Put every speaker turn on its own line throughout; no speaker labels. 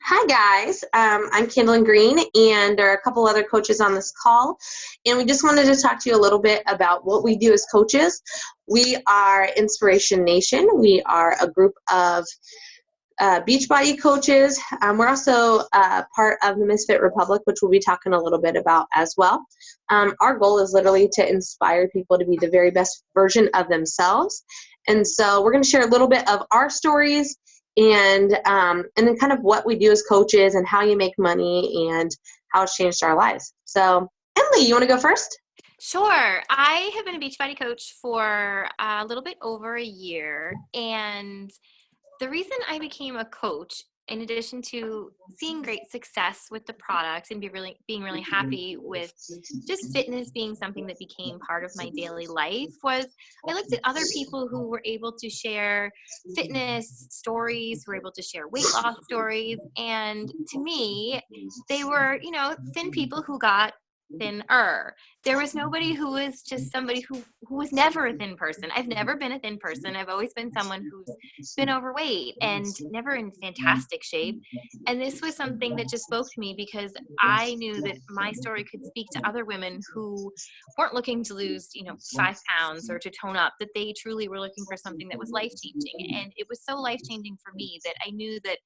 Hi guys, I'm Kandalyn Green, and there are a couple other coaches on this call, and we just wanted to talk to you a little bit about what we do as coaches. We are Inspiration Nation. We are a group of Beachbody coaches. We're also part of the Misfit Republic, which we'll be talking a little bit about as well. Our goal is literally to inspire people to be the very best version of themselves, and so we're going to share a little bit of our stories and then kind of what we do as coaches and how you make money and how it's changed our lives. So, Emily, you want to go first?
Sure. I have been a Beachbody coach for a little bit over a year, and the reason I became a coach, in addition to seeing great success with the products and being really happy with just fitness being something that became part of my daily life, was I looked at other people who were able to share fitness stories, who were able to share weight loss stories, and to me, they were, thin people who got thinner. There was nobody who was just somebody who was never a thin person. I've never been a thin person. I've always been someone who's been overweight and never in fantastic shape. And this was something that just spoke to me because I knew that my story could speak to other women who weren't looking to lose, 5 pounds or to tone up, that they truly were looking for something that was life-changing. And it was so life-changing for me that I knew that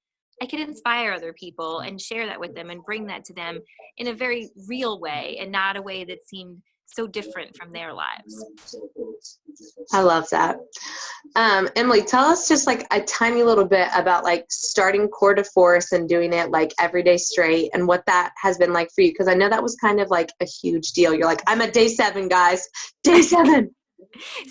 I could inspire other people and share that with them and bring that to them in a very real way and not a way that seemed so different from their lives.
I love that. Emily, tell us just like a tiny little bit about like starting Core to Force and doing it like every day straight and what that has been like for you. Because I know that was kind of like a huge deal. You're like, I'm at day 7, guys. Day 7.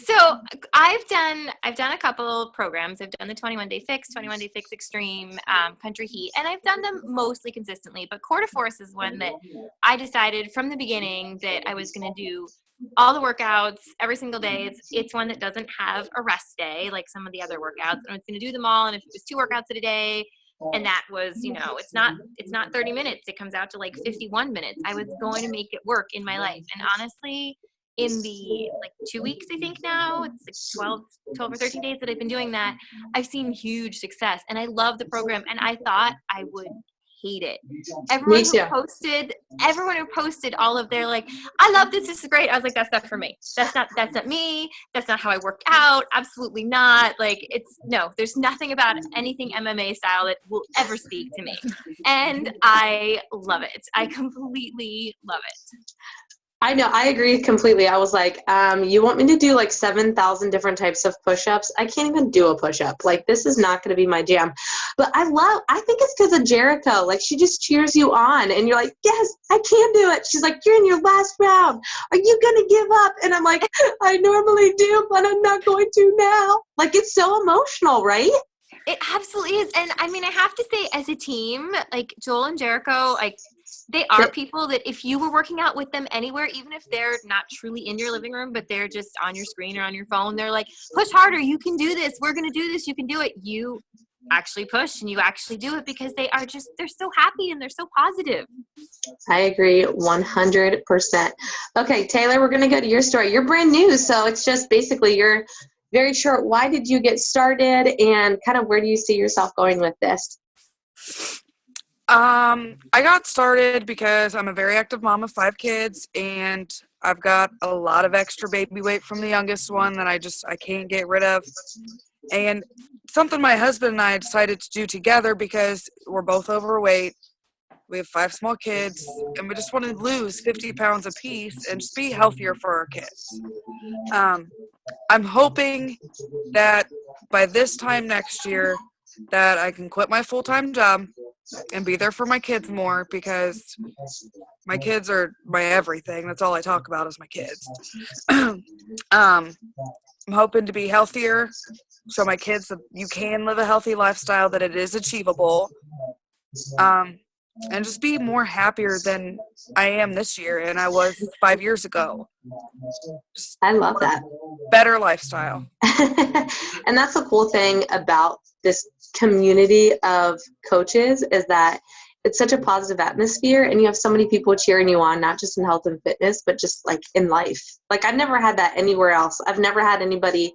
So I've done a couple programs. I've done the 21-day fix, 21-day fix extreme, country heat, and I've done them mostly consistently. But Core to Force is one that I decided from the beginning that I was going to do all the workouts every single day. It's one that doesn't have a rest day like some of the other workouts. I was going to do them all, and if it was 2 workouts a day, and that was, it's not 30 minutes. It comes out to like 51 minutes. I was going to make it work in my life, and honestly, in the 2 weeks, I think now, it's like 12 or 13 days that I've been doing that, I've seen huge success, and I love the program, and I thought I would hate it. Everyone who posted all of their I love this is great, I was like, that's not for me. That's not me. That's not how I work out. Absolutely not. There's nothing about anything MMA style that will ever speak to me. And I love it. I completely love it.
I know. I agree completely. I was like, you want me to do like 7,000 different types of push-ups? I can't even do a push-up. Like, this is not going to be my jam. But I think it's because of Jericho. Like, she just cheers you on and you're like, yes, I can do it. She's like, you're in your last round. Are you going to give up? And I'm like, I normally do, but I'm not going to now. Like, it's so emotional, right?
It absolutely is. And I mean, I have to say, as a team, like Joel and Jericho, they are people that if you were working out with them anywhere, even if they're not truly in your living room, but they're just on your screen or on your phone, they're like, push harder, you can do this, we're going to do this, you can do it. You actually push and you actually do it because they're so happy and they're so positive.
I agree 100%. Okay, Taylor, we're going to go to your story. You're brand new, so it's just basically you're very short. Why did you get started and kind of where do you see yourself going with this?
I got started because I'm a very active mom of 5 kids, and I've got a lot of extra baby weight from the youngest one that I can't get rid of. And something my husband and I decided to do together because we're both overweight. We have 5 small kids, and we just want to lose 50 pounds apiece and just be healthier for our kids. I'm hoping that by this time next year that I can quit my full-time job and be there for my kids more because my kids are my everything. That's all I talk about is my kids. I'm hoping to be healthier, show my kids that you can live a healthy lifestyle, that it is achievable, and just be more happier than I am this year and I was 5 years ago.
I love that.
Better lifestyle.
And that's the cool thing about this community of coaches is that it's such a positive atmosphere and you have so many people cheering you on, not just in health and fitness, but just like in life. Like I've never had that anywhere else. I've never had anybody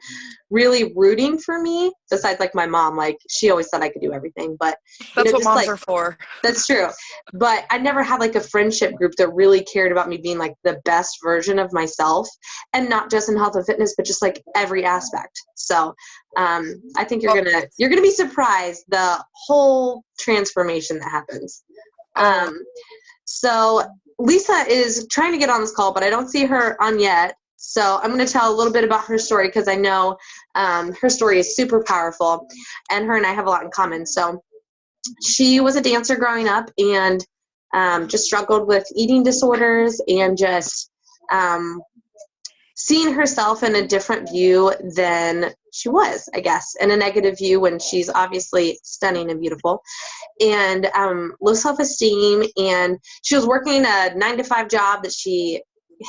really rooting for me. besides like my mom, like she always said I could do everything, but
That's what
just
moms
like,
are for.
that's true. But I never had like a friendship group that really cared about me being like the best version of myself, and not just in health and fitness, but just like every aspect. So I think you're gonna be surprised the whole transformation that happens. So Lyssa is trying to get on this call, but I don't see her on yet. So I'm going to tell a little bit about her story, because I know her story is super powerful, and her and I have a lot in common. So she was a dancer growing up, and just struggled with eating disorders, and just seeing herself in a different view than she was, I guess, in a negative view when she's obviously stunning and beautiful, and low self-esteem. And she was working a 9-to-5 job that she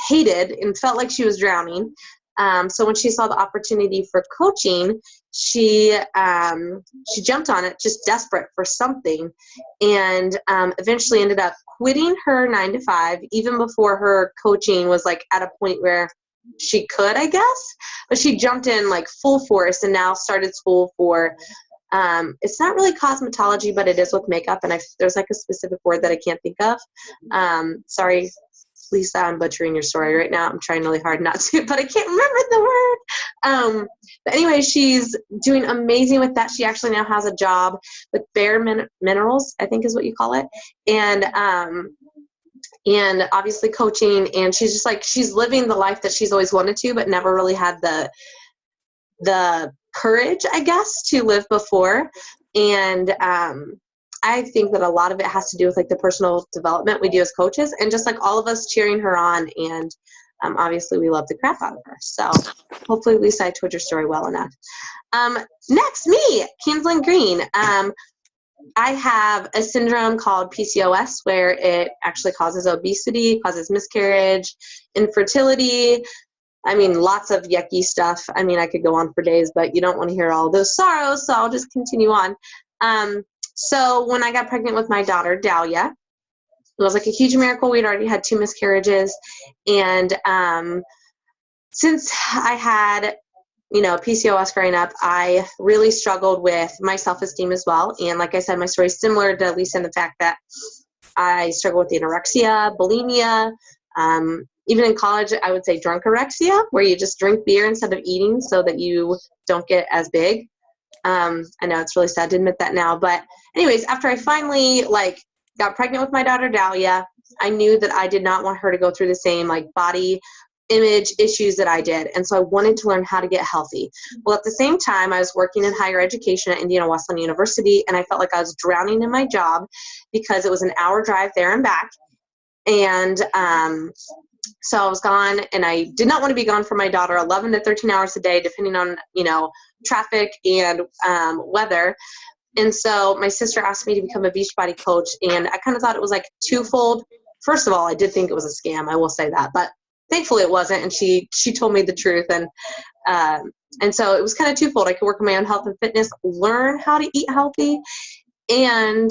hated and felt like she was drowning. So when she saw the opportunity for coaching, she jumped on it, just desperate for something, and eventually ended up quitting her 9-to-5 even before her coaching was like at a point where she could, I guess. But she jumped in like full force, and now started school for it's not really cosmetology, but it is with makeup, and there's like a specific word that I can't think of. Sorry, Lyssa, I'm butchering your story right now. I'm trying really hard not to, but I can't remember the word. But anyway, she's doing amazing with that. She actually now has a job with Bare Minerals, I think is what you call it. And obviously coaching, and she's just like, she's living the life that she's always wanted to, but never really had the courage, I guess, to live before. And I think that a lot of it has to do with like the personal development we do as coaches, and just like all of us cheering her on. And obviously we love the crap out of her. So hopefully, Lyssa, I told your story well enough. Next, me, Kandalyn Green. I have a syndrome called PCOS, where it actually causes obesity, causes miscarriage, infertility. I mean, lots of yucky stuff. I mean, I could go on for days, but you don't want to hear all those sorrows, so I'll just continue on. So when I got pregnant with my daughter, Dahlia, it was like a huge miracle. We'd already had 2 miscarriages. And since I had, PCOS growing up, I really struggled with my self-esteem as well. And like I said, my story is similar to Lyssa in the fact that I struggled with anorexia, bulimia, even in college, I would say drunkorexia, where you just drink beer instead of eating so that you don't get as big. I know it's really sad to admit that now, but anyways, after I finally got pregnant with my daughter Dahlia, I knew that I did not want her to go through the same body image issues that I did, and so I wanted to learn how to get healthy. Well, at the same time, I was working in higher education at Indiana Wesleyan University, and I felt like I was drowning in my job because it was an hour drive there and back, and so I was gone, and I did not want to be gone from my daughter 11 to 13 hours a day, depending on, traffic and weather. And so my sister asked me to become a Beachbody coach, and I kind of thought it was twofold. First of all, I did think it was a scam, I will say that, but thankfully it wasn't, and she told me the truth, and so it was kind of twofold. I could work on my own health and fitness, learn how to eat healthy, and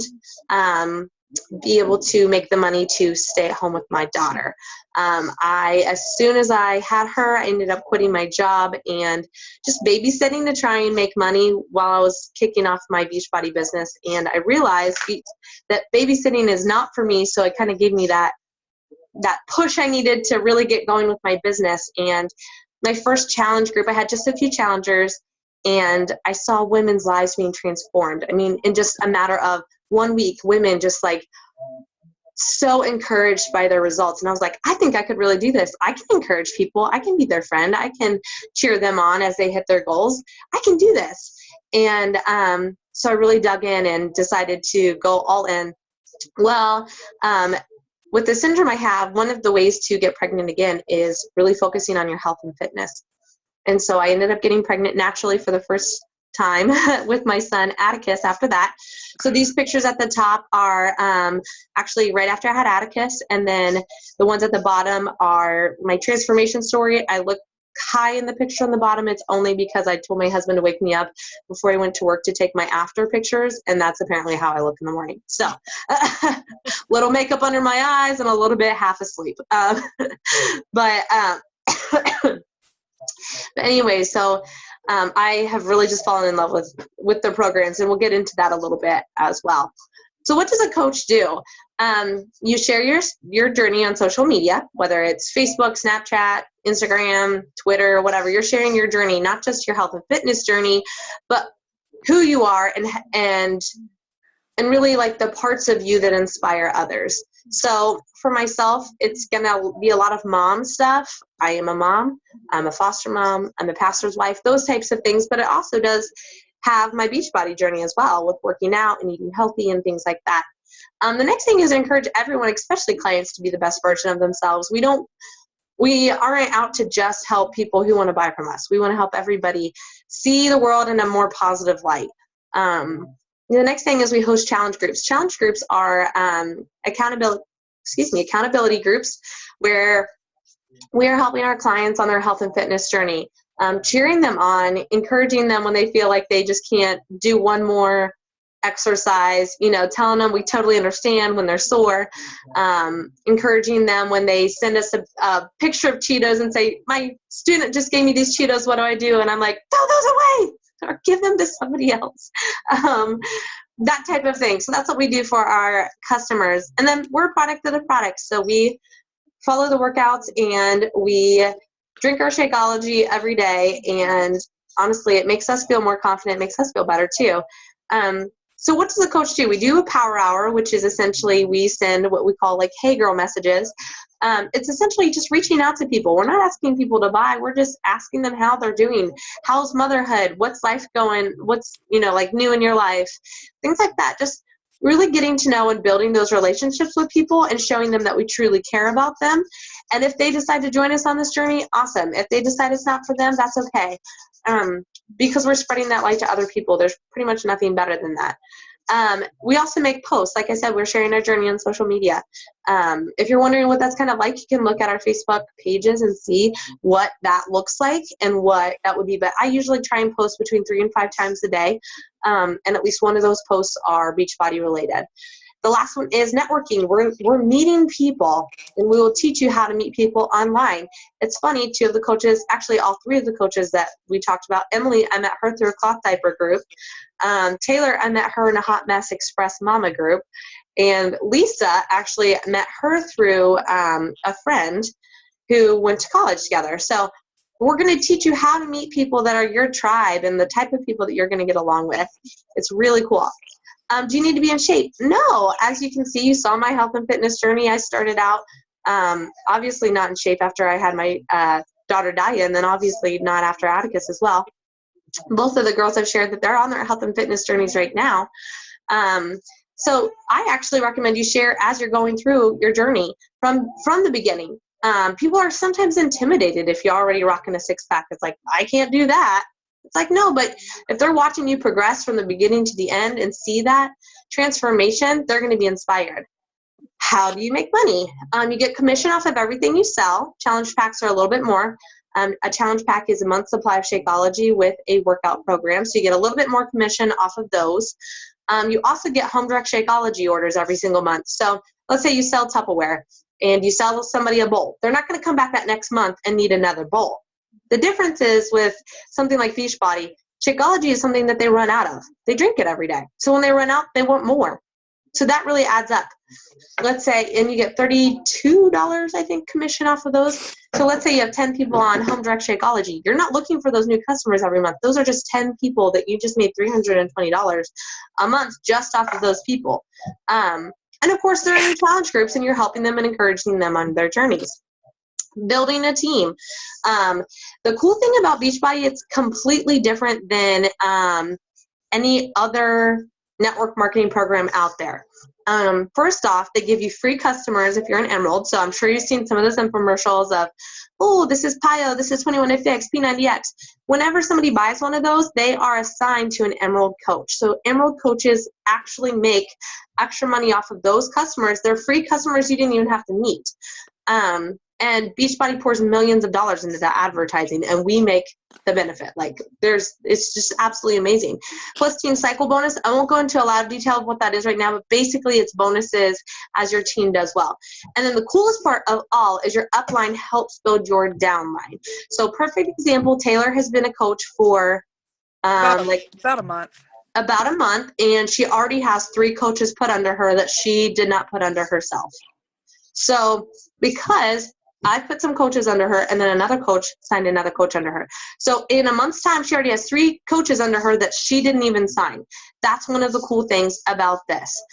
be able to make the money to stay at home with my daughter. As soon as I had her, I ended up quitting my job and just babysitting to try and make money while I was kicking off my Beachbody business. And I realized that babysitting is not for me, so it kind of gave me that push I needed to really get going with my business. And my first challenge group, I had just a few challengers, and I saw women's lives being transformed. I mean, in just a matter of 1 week, women just so encouraged by their results. And I was like, I think I could really do this. I can encourage people. I can be their friend. I can cheer them on as they hit their goals. I can do this. And so I really dug in and decided to go all in. Well, with the syndrome I have, one of the ways to get pregnant again is really focusing on your health and fitness. And so I ended up getting pregnant naturally for the first time with my son Atticus after that. So these pictures at the top are actually right after I had Atticus, and then the ones at the bottom are my transformation story. I look high in the picture on the bottom. It's only because I told my husband to wake me up before he went to work to take my after pictures, and that's apparently how I look in the morning. So little makeup under my eyes and a little bit half asleep. But But anyway, so I have really just fallen in love with the programs, and we'll get into that a little bit as well. So what does a coach do? You share your journey on social media, whether it's Facebook, Snapchat, Instagram, Twitter, whatever. You're sharing your journey, not just your health and fitness journey, but who you are and really like the parts of you that inspire others. So for myself, it's going to be a lot of mom stuff. I am a mom. I'm a foster mom. I'm a pastor's wife, those types of things. But it also does have my Beachbody journey as well, with working out and eating healthy and things like that. The next thing is to encourage everyone, especially clients, to be the best version of themselves. We aren't out to just help people who want to buy from us. We want to help everybody see the world in a more positive light. The next thing is we host challenge groups. Challenge groups are accountability groups where we are helping our clients on their health and fitness journey, cheering them on, encouraging them when they feel like they just can't do one more exercise, telling them we totally understand when they're sore, encouraging them when they send us a picture of Cheetos and say, my student just gave me these Cheetos, what do I do? And I'm like, throw those away or give them to somebody else. That type of thing. So that's what we do for our customers. And then we're a product of the product. So we follow the workouts and we drink our Shakeology every day. And honestly, it makes us feel more confident, makes us feel better too. So what does a coach do? We do a power hour, which is essentially we send what we call like, hey girl messages. It's essentially just reaching out to people. We're not asking people to buy. We're just asking them how they're doing. How's motherhood? What's life going? What's, like new in your life? Things like that. Just really getting to know and building those relationships with people and showing them that we truly care about them. And if they decide to join us on this journey, awesome. If they decide it's not for them, that's okay. Because we're spreading that light to other people. There's pretty much nothing better than that. We also make posts. Like I said, we're sharing our journey on social media. If you're wondering what that's kind of like, you can look at our Facebook pages and see what that looks like and what that would be. But I usually try and post between 3 and 5 times a day. And at least one of those posts are Beachbody related. The last one is networking. We're meeting people, and we will teach you how to meet people online. It's funny, 2 of the coaches, actually all 3 of the coaches that we talked about, Emily, I met her through a cloth diaper group. Taylor, I met her in a Hot Mess Express Mama group. And Lyssa, actually met her through a friend who went to college together. So we're going to teach you how to meet people that are your tribe and the type of people that you're going to get along with. It's really cool. Do you need to be in shape? No. As you can see, you saw my health and fitness journey. I started out obviously not in shape after I had my daughter Daya, and then obviously not after Atticus as well. Both of the girls have shared that they're on their health and fitness journeys right now. So I actually recommend you share as you're going through your journey from the beginning. People are sometimes intimidated if you're already rocking a 6-pack. It's like, I can't do that. It's like, no, but if they're watching you progress from the beginning to the end and see that transformation, they're going to be inspired. How do you make money? You get commission off of everything you sell. Challenge packs are a little bit more. A challenge pack is a month's supply of Shakeology with a workout program, so you get a little bit more commission off of those. You also get home direct Shakeology orders every single month. So let's say you sell Tupperware and you sell somebody a bowl. They're not going to come back that next month and need another bowl. The difference is with something like Beachbody, Shakeology is something that they run out of. They drink it every day. So when they run out, they want more. So that really adds up. Let's say, and you get $32, I think, commission off of those. So let's say you have 10 people on home direct Shakeology. You're not looking for those new customers every month. Those are just 10 people that you just made $320 a month just off of those people. And of course, they're in your challenge groups and you're helping them and encouraging them on their journeys. Building a team. The cool thing about Beachbody, it's completely different than any other network marketing program out there. First off, they give you free customers if you're an Emerald. So I'm sure you've seen some of those infomercials of, oh, this is PIO, this is 21FX, P90X. Whenever somebody buys one of those, they are assigned to an Emerald coach. So Emerald coaches actually make extra money off of those customers. They're free customers you didn't even have to meet. And Beachbody pours millions of dollars into that advertising, and we make the benefit. Like it's just absolutely amazing. Plus team cycle bonus. I won't go into a lot of detail of what that is right now, but basically it's bonuses as your team does well. And then the coolest part of all is your upline helps build your downline. So perfect example, Taylor has been a coach for
About a month.
About a month, and she already has 3 coaches put under her that she did not put under herself. So because I put some coaches under her, and then another coach signed another coach under her. So in a month's time, she already has 3 coaches under her that she didn't even sign. That's one of the cool things about this.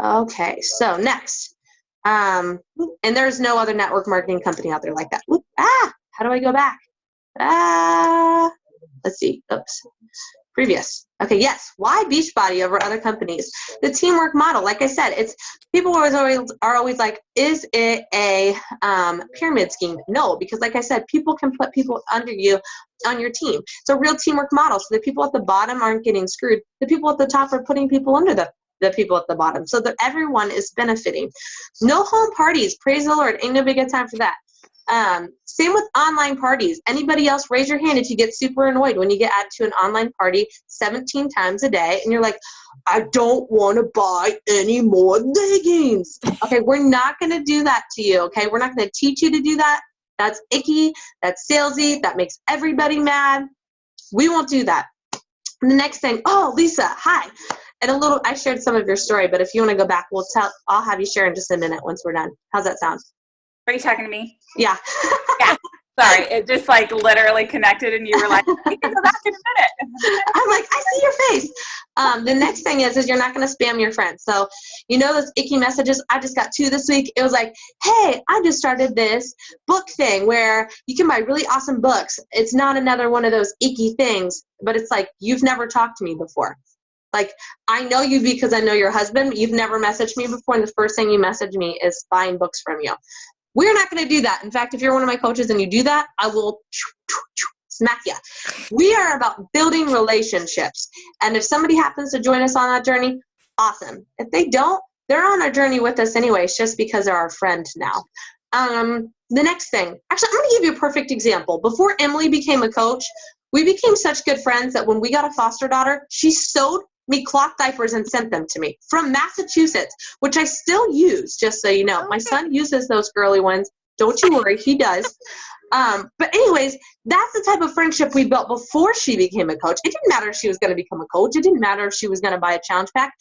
Okay, so next. And there's no other network marketing company out there like that. How do I go back? Let's see. Oops. Previous. Okay, yes. Why Beachbody over other companies? The teamwork model. Like I said, it's people are always like, is it a pyramid scheme? No, because like I said, people can put people under you on your team. It's a real teamwork model. So the people at the bottom aren't getting screwed. The people at the top are putting people under the people at the bottom, so that everyone is benefiting. No home parties. Praise the Lord. Ain't no big time for that. Same with online parties. Anybody else, raise your hand if you get super annoyed when you get added to an online party 17 times a day and you're like, I don't want to buy any more leggings. Okay, we're not going to do that to you, okay? We're not going to teach you to do that. That's icky. That's salesy. That makes everybody mad. We won't do that. And the next thing, oh, Lyssa, hi. And I shared some of your story, but if you want to go back, I'll have you share in just a minute once we're done. How's that sound?
Are you talking to me?
Yeah.
Yeah. Sorry, it just like literally connected and you were like, we can go back in a minute.
I'm like, I see your face. The next thing is you're not going to spam your friends. So, those icky messages, I just got 2 this week. It was like, hey, I just started this book thing where you can buy really awesome books. It's not another one of those icky things, but it's like, you've never talked to me before. Like, I know you because I know your husband, but you've never messaged me before, and the first thing you message me is buying books from you. We're not going to do that. In fact, if you're one of my coaches and you do that, I will smack you. We are about building relationships. And if somebody happens to join us on that journey, awesome. If they don't, they're on our journey with us anyways, just because they're our friend now. The next thing, actually, I'm going to give you a perfect example. Before Emily became a coach, we became such good friends that when we got a foster daughter, she sewed me cloth diapers and sent them to me from Massachusetts, which I still use, just so you know. Okay. My son uses those girly ones. Don't you worry, he does. But anyways, that's the type of friendship we built before she became a coach. It didn't matter if she was going to become a coach. It didn't matter if she was going to buy a challenge pack.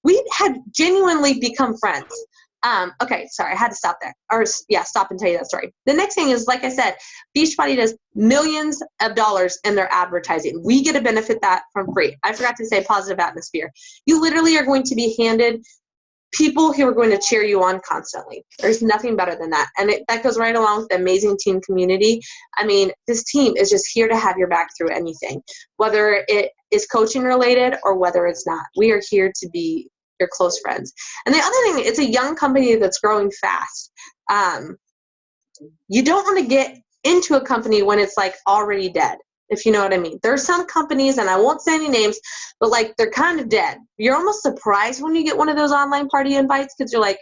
We had genuinely become friends. Okay, sorry, I had to stop there. Stop and tell you that story. The next thing is, like I said, Beachbody does millions of dollars in their advertising. We get to benefit that from free. I forgot to say positive atmosphere. You literally are going to be handed people who are going to cheer you on constantly. There's nothing better than that. And that goes right along with the amazing team community. I mean, this team is just here to have your back through anything, whether it is coaching related or whether it's not. We are here to be your close friends. And the other thing, it's a young company that's growing fast. You don't want to get into a company when it's like already dead, if you know what I mean. There are some companies, and I won't say any names, but like they're kind of dead. You're almost surprised when you get one of those online party invites because you're like,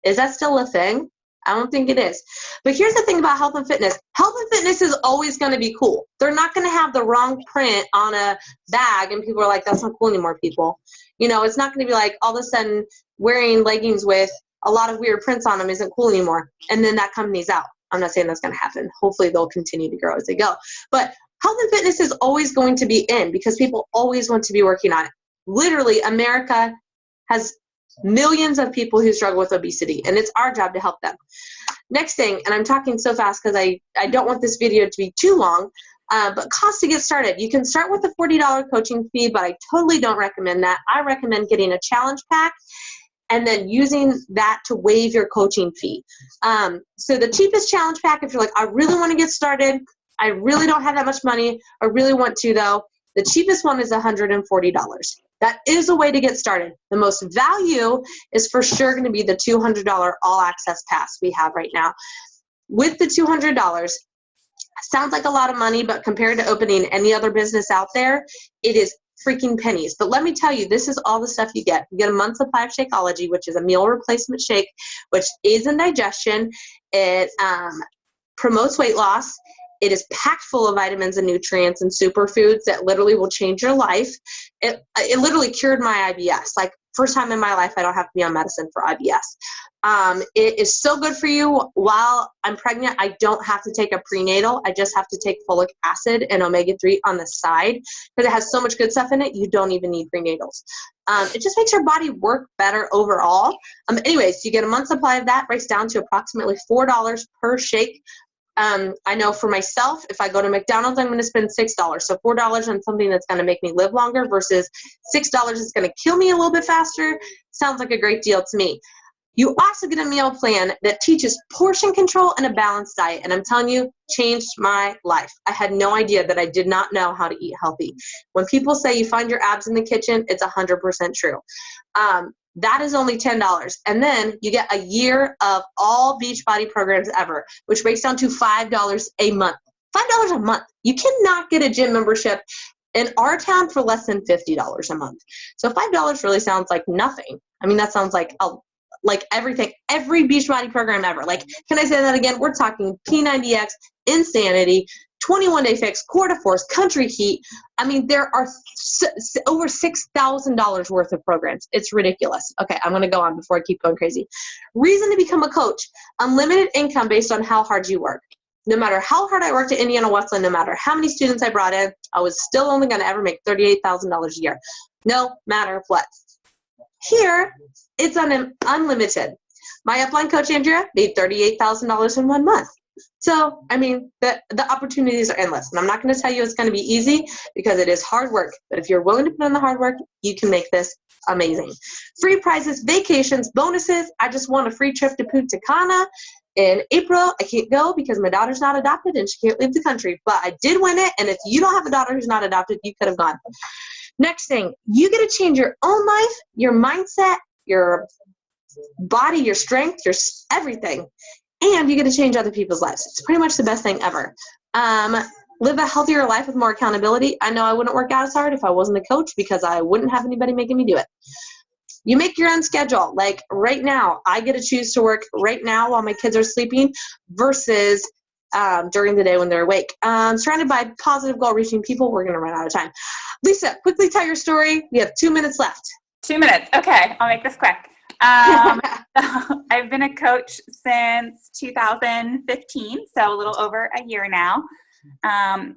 is that still a thing? I don't think it is. But here's the thing about health and fitness. Health and fitness is always going to be cool. They're not going to have the wrong print on a bag and people are like, that's not cool anymore, people. It's not going to be like all of a sudden wearing leggings with a lot of weird prints on them isn't cool anymore. And then that company's out. I'm not saying that's going to happen. Hopefully they'll continue to grow as they go. But health and fitness is always going to be in because people always want to be working on it. Literally, America has millions of people who struggle with obesity, and it's our job to help them. Next thing, and I'm talking so fast because I don't want this video to be too long, but cost to get started. You can start with a $40 coaching fee, but I totally don't recommend that. I recommend getting a challenge pack and then using that to waive your coaching fee. So the cheapest challenge pack, if you're like, I really want to get started, I really don't have that much money, I really want to though, the cheapest one is $140. That is a way to get started. The most value is for sure going to be the $200 all access pass we have right now. With the $200, sounds like a lot of money, but compared to opening any other business out there, it is freaking pennies. But let me tell you, this is all the stuff you get. You get a month's supply of Shakeology, which is a meal replacement shake, which aids in digestion. It promotes weight loss. It is packed full of vitamins and nutrients and superfoods that literally will change your life. It literally cured my IBS. Like, first time in my life I don't have to be on medicine for IBS. It is so good for you. While I'm pregnant, I don't have to take a prenatal. I just have to take folic acid and omega-3 on the side because it has so much good stuff in it. You don't even need prenatals. It just makes your body work better overall. Anyways, you get a month's supply of that, breaks down to approximately $4 per shake. I know for myself, if I go to McDonald's, I'm going to spend $6. So $4 on something that's going to make me live longer versus $6 is going to kill me a little bit faster. Sounds like a great deal to me. You also get a meal plan that teaches portion control and a balanced diet. And I'm telling you, changed my life. I had no idea that I did not know how to eat healthy. When people say you find your abs in the kitchen, it's 100% true. That is only $10. And then you get a year of all Beachbody programs ever, which breaks down to $5 a month. $5 a month. You cannot get a gym membership in our town for less than $50 a month. So $5 really sounds like nothing. I mean, that sounds like everything, every Beachbody program ever. Like, can I say that again? We're talking P90X, Insanity, 21-Day Fix, Core to Force, Country Heat. I mean, there are over $6,000 worth of programs. It's ridiculous. Okay, I'm going to go on before I keep going crazy. Reason to become a coach: unlimited income based on how hard you work. No matter how hard I worked at Indiana Wesleyan, no matter how many students I brought in, I was still only going to ever make $38,000 a year. No matter what. Here, it's unlimited. My upline coach, Andrea, made $38,000 in 1 month. So, I mean, the opportunities are endless. And I'm not going to tell you it's going to be easy because it is hard work. But if you're willing to put in the hard work, you can make this amazing. Free prizes, vacations, bonuses. I just won a free trip to Punta Cana in April. I can't go because my daughter's not adopted and she can't leave the country. But I did win it. And if you don't have a daughter who's not adopted, you could have gone. Next thing, you get to change your own life, your mindset, your body, your strength, your everything. And you get to change other people's lives. It's pretty much the best thing ever. Live a healthier life with more accountability. I know I wouldn't work out as hard if I wasn't a coach because I wouldn't have anybody making me do it. You make your own schedule. Like right now, I get to choose to work right now while my kids are sleeping versus during the day when they're awake. Surrounded by positive goal-reaching people, we're going to run out of time. Lyssa, quickly tell your story. We have 2 minutes left.
2 minutes. Okay, I'll make this quick. I've been a coach since 2015, so a little over a year now.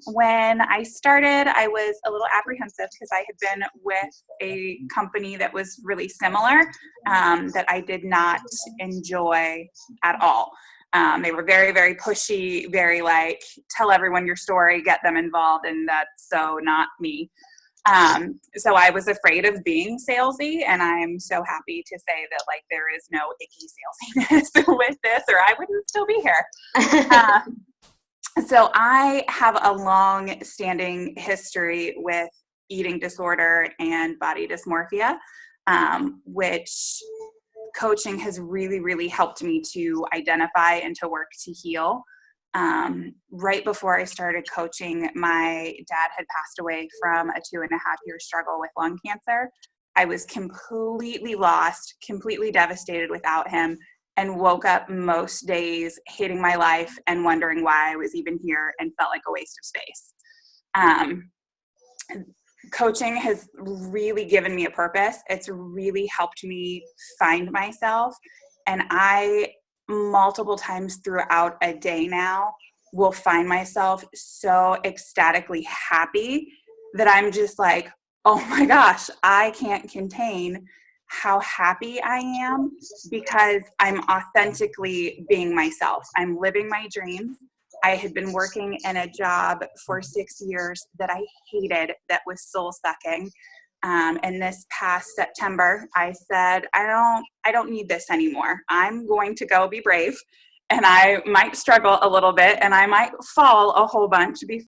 When I started, I was a little apprehensive because I had been with a company that was really similar that I did not enjoy at all. They were very, very pushy, very like, tell everyone your story, get them involved, and that's so not me. So I was afraid of being salesy, and I'm so happy to say that like there is no icky salesiness with this, or I wouldn't still be here. So I have a long-standing history with eating disorder and body dysmorphia, which coaching has really, really helped me to identify and to work to heal. Right before I started coaching, my dad had passed away from a 2.5-year struggle with lung cancer. I was completely lost, completely devastated without him, and woke up most days hating my life and wondering why I was even here and felt like a waste of space. Coaching has really given me a purpose. It's really helped me find myself. And I, multiple times throughout a day now, will find myself so ecstatically happy that I'm just like, oh my gosh, I can't contain how happy I am because I'm authentically being myself. I'm living my dreams. I had been working in a job for 6 years that I hated, that was soul-sucking. And this past September, I said, I don't need this anymore. I'm going to go be brave, and I might struggle a little bit, and I might fall a whole bunch